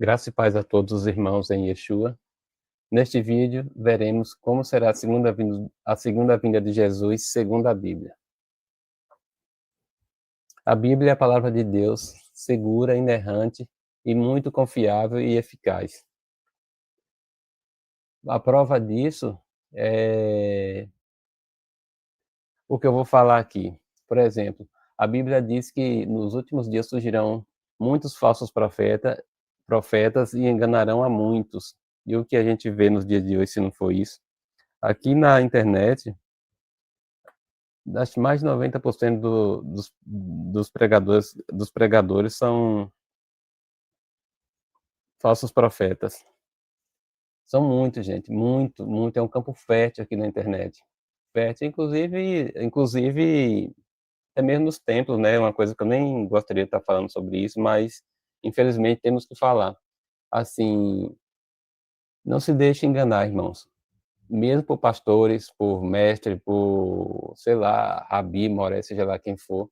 Graça e paz a todos os irmãos em Yeshua. Neste vídeo, veremos como será a segunda vinda de Jesus segundo a Bíblia. A Bíblia é a palavra de Deus, segura, inerrante e muito confiável e eficaz. A prova disso é o que eu vou falar aqui. Por exemplo, a Bíblia diz que nos últimos dias surgirão muitos falsos profetas e enganarão a muitos. E o que a gente vê nos dias de hoje, se não for isso? Aqui na internet, acho que mais de 90% dos pregadores são falsos profetas. São muitos, gente, muito, muito. É um campo fértil aqui na internet. Fértil, inclusive até mesmo nos templos, né? Uma coisa que eu nem gostaria de estar falando sobre isso, mas infelizmente temos que falar. Assim, não se deixe enganar, irmãos. Mesmo por pastores, por mestre, por, sei lá, rabi, moré, seja lá quem for,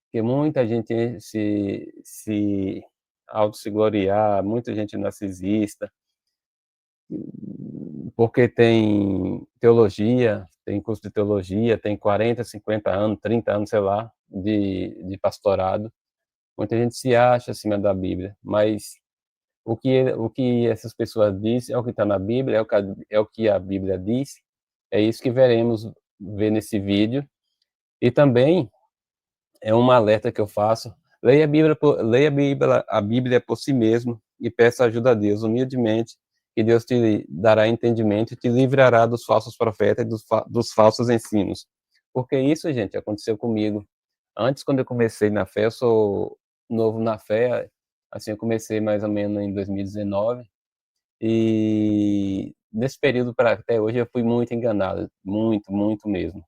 porque muita gente se auto-se gloriar, muita gente narcisista, porque tem teologia, tem curso de teologia, tem 40, 50 anos, 30 anos, sei lá, de pastorado. Muita gente se acha acima da Bíblia, mas o que essas pessoas dizem é o que está na Bíblia, é o que a Bíblia diz, é isso que veremos ver nesse vídeo. E também é um alerta que eu faço. Leia a Bíblia por si mesmo e peça ajuda a Deus humildemente, que Deus te dará entendimento e te livrará dos falsos profetas e dos falsos ensinos. Porque isso, gente, aconteceu comigo. Antes, quando eu comecei na fé, eu sou novo na fé, assim, eu comecei mais ou menos em 2019, e nesse período para até hoje eu fui muito enganado, muito, muito mesmo.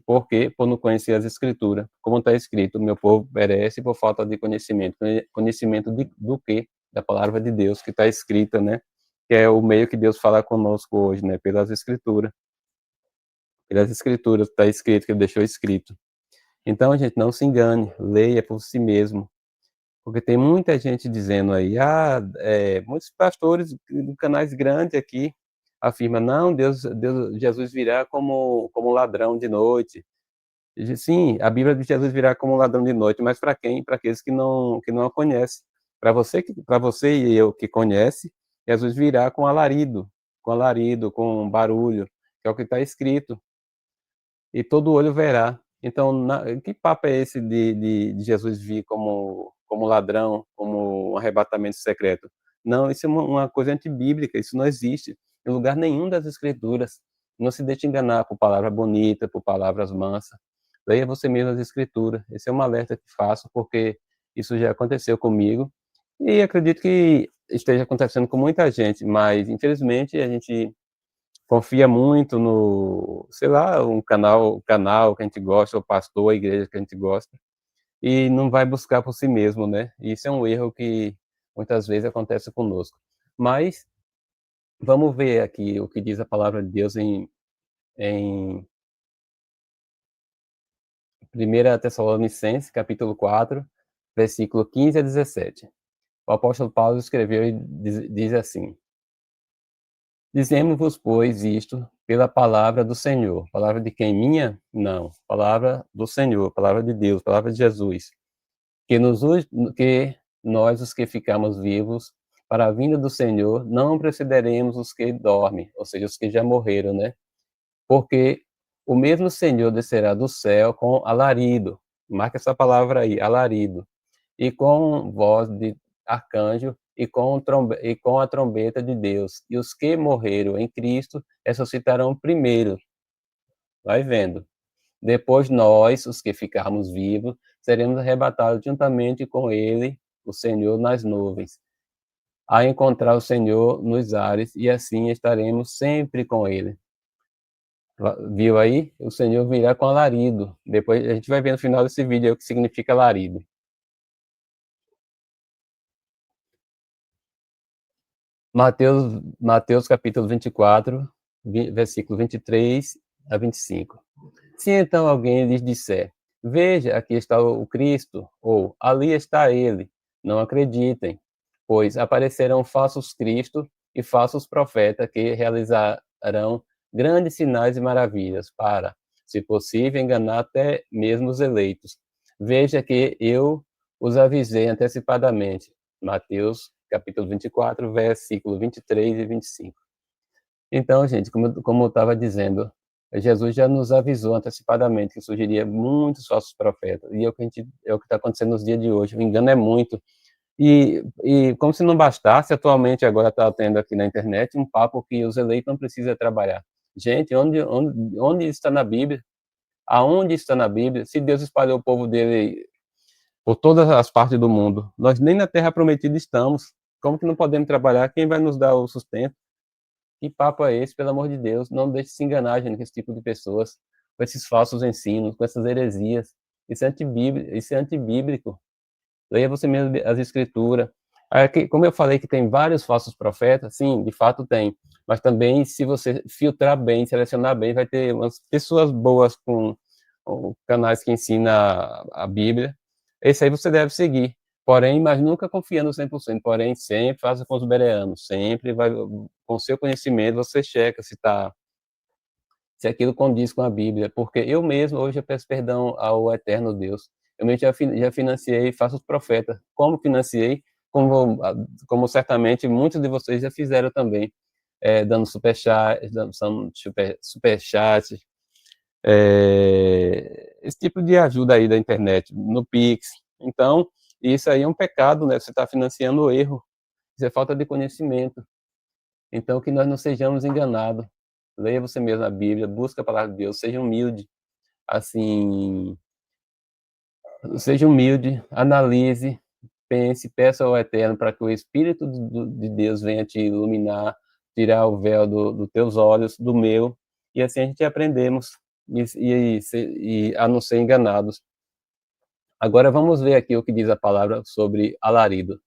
Por quê? Por não conhecer as escrituras. Como está escrito, meu povo perece por falta de conhecimento. Conhecimento do quê? Da palavra de Deus, que está escrita, né? Que é o meio que Deus fala conosco hoje, né? Pelas escrituras. Pelas escrituras está escrito, que ele deixou escrito. Então, gente, não se engane, leia por si mesmo. Porque tem muita gente dizendo aí, muitos pastores de canais grandes aqui afirmam, não, Jesus virá como ladrão de noite. Sim, a Bíblia diz que Jesus virá como ladrão de noite, mas para quem? Para aqueles que não a conhecem. Para você e eu que conhece, Jesus virá com barulho, que é o que está escrito, e todo olho verá. Então, que papo é esse de Jesus vir como ladrão, como um arrebatamento secreto? Não, isso é uma coisa antibíblica, isso não existe em lugar nenhum das Escrituras. Não se deixe enganar por palavra bonita, por palavras mansas. Leia você mesmo as Escrituras. Esse é um alerta que faço, porque isso já aconteceu comigo e acredito que esteja acontecendo com muita gente, mas infelizmente a gente confia muito no, sei lá, canal que a gente gosta, o pastor, a igreja que a gente gosta, e não vai buscar por si mesmo, né? E isso é um erro que muitas vezes acontece conosco. Mas vamos ver aqui o que diz a palavra de Deus em 1 Tessalonicenses, capítulo 4, versículo 15 a 17. O apóstolo Paulo escreveu e diz assim: Dizemos-vos, pois, isto pela palavra do Senhor. Palavra de quem? Minha? Não. Palavra do Senhor, palavra de Deus, palavra de Jesus. Que nós, os que ficamos vivos, para a vinda do Senhor, não precederemos os que dormem, ou seja, os que já morreram, né? Porque o mesmo Senhor descerá do céu com alarido. Marca essa palavra aí, alarido. E com voz de arcanjo e com a trombeta de Deus. E os que morreram em Cristo ressuscitarão primeiro. Vai vendo. Depois nós, os que ficarmos vivos, seremos arrebatados juntamente com ele, o Senhor, nas nuvens, a encontrar o Senhor nos ares, e assim estaremos sempre com ele. Viu aí? O Senhor virá com alarido. Depois a gente vai ver no final desse vídeo o que significa alarido. Mateus capítulo 24, versículo 23 a 25. Se então alguém lhes disser, veja, aqui está o Cristo, ou ali está ele, não acreditem, pois aparecerão falsos cristos e falsos profetas que realizarão grandes sinais e maravilhas para, se possível, enganar até mesmo os eleitos. Veja que eu os avisei antecipadamente. Mateus, capítulo 24, versículo 23 e 25. Então, gente, como eu estava dizendo, Jesus já nos avisou antecipadamente que surgiria muitos falsos profetas, e é o que está acontecendo nos dias de hoje. O engano é muito. E como se não bastasse, atualmente agora está tendo aqui na internet um papo que os eleitos não precisam trabalhar. Gente, onde está na Bíblia? Aonde está na Bíblia? Se Deus espalhou o povo dele por todas as partes do mundo, nós nem na Terra Prometida estamos. Como que não podemos trabalhar? Quem vai nos dar o sustento? Que papo é esse, pelo amor de Deus? Não deixe se enganar, gente, com esse tipo de pessoas, com esses falsos ensinos, com essas heresias. Isso é antibíblico. Leia você mesmo as escrituras. Como eu falei que tem vários falsos profetas, sim, de fato tem. Mas também, se você filtrar bem, selecionar bem, vai ter umas pessoas boas com canais que ensinam a Bíblia. Esse aí você deve seguir. Porém, mas nunca confiando 100%. Porém, sempre faça com os bereanos. Sempre vai, com seu conhecimento, você checa se aquilo condiz com a Bíblia, porque eu mesmo hoje eu peço perdão ao eterno Deus. Eu mesmo já financiei falsos profetas. Como financiei? Como certamente muitos de vocês já fizeram também, dando superchat, superchat, esse tipo de ajuda aí da internet, no Pix. Então, isso aí é um pecado, né? Você está financiando o erro. Isso é falta de conhecimento. Então, que nós não sejamos enganados. Leia você mesmo a Bíblia, busque a palavra de Deus, seja humilde, assim, seja humilde, analise, pense, peça ao Eterno para que o Espírito de Deus venha te iluminar, tirar o véu dos teus olhos, do meu, e assim a gente aprendemos e a não ser enganados. Agora vamos ver aqui o que diz a palavra sobre alarido.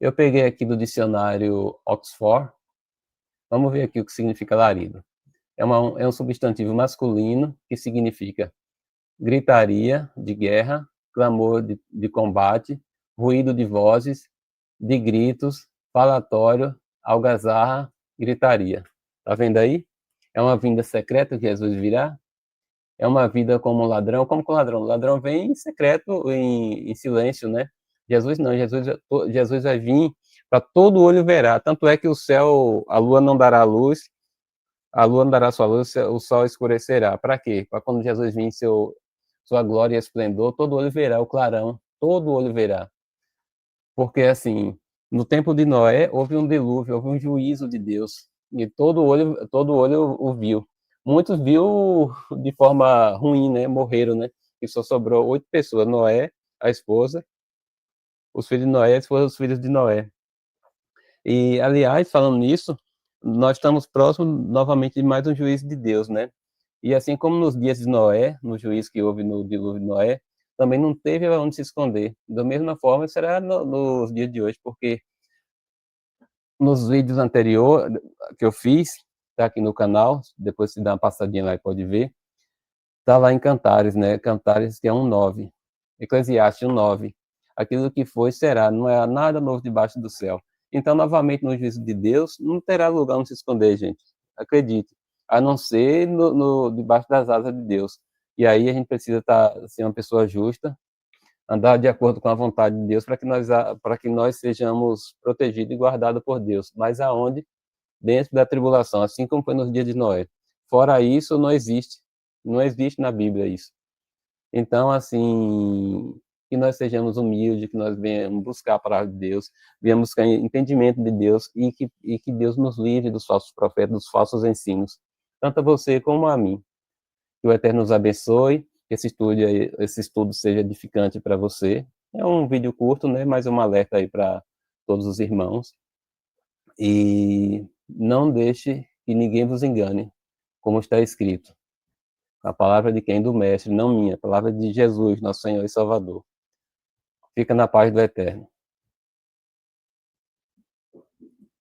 Eu peguei aqui do dicionário Oxford. Vamos ver aqui o que significa alarido. É um substantivo masculino que significa gritaria de guerra, clamor de combate, ruído de vozes, de gritos, falatório, algazarra, gritaria. Tá vendo aí? É uma vinda secreta que Jesus virá. É uma vida como ladrão. Como com ladrão? O ladrão vem em secreto, em silêncio, né? Jesus não. Jesus vai vir para todo olho verá. Tanto é que o céu, a lua não dará luz, a lua não dará sua luz, o sol escurecerá. Para quê? Para quando Jesus vir em sua glória e esplendor, todo olho verá o clarão, todo olho verá. Porque, assim, no tempo de Noé, houve um dilúvio, houve um juízo de Deus, e todo olho o viu. Muitos viu de forma ruim, né? Morreram, né? E só sobrou 8 pessoas: Noé, a esposa, os filhos de Noé, a esposa dos filhos de Noé. E, aliás, falando nisso, nós estamos próximos novamente de mais um juízo de Deus, né? E assim como nos dias de Noé, no juízo que houve no dilúvio de Noé, também não teve onde se esconder. Da mesma forma, será nos dias de hoje, porque nos vídeos anteriores que eu fiz, tá aqui no canal, depois se dá uma passadinha lá e pode ver, tá lá em Cantares, né? Cantares que é 1:9. Eclesiastes 1:9. Aquilo que foi será, não é nada novo debaixo do céu. Então, novamente, no juízo de Deus, não terá lugar onde se esconder, gente. Acredite. A não ser debaixo das asas de Deus. E aí a gente precisa ser uma pessoa justa, andar de acordo com a vontade de Deus para que nós sejamos protegidos e guardados por Deus. Mas aonde? Dentro da tribulação, assim como foi nos dias de Noé. Fora isso, não existe. Não existe na Bíblia isso. Então, assim, que nós sejamos humildes, que nós venhamos buscar a palavra de Deus, venhamos buscar entendimento de Deus e que Deus nos livre dos falsos profetas, dos falsos ensinos, tanto a você como a mim. Que o Eterno nos abençoe, que esse estudo seja edificante para você. É um vídeo curto, né, mas é um alerta aí para todos os irmãos. E não deixe que ninguém vos engane, como está escrito. A palavra de quem? Do Mestre, não minha. A palavra de Jesus, nosso Senhor e Salvador. Fica na paz do Eterno.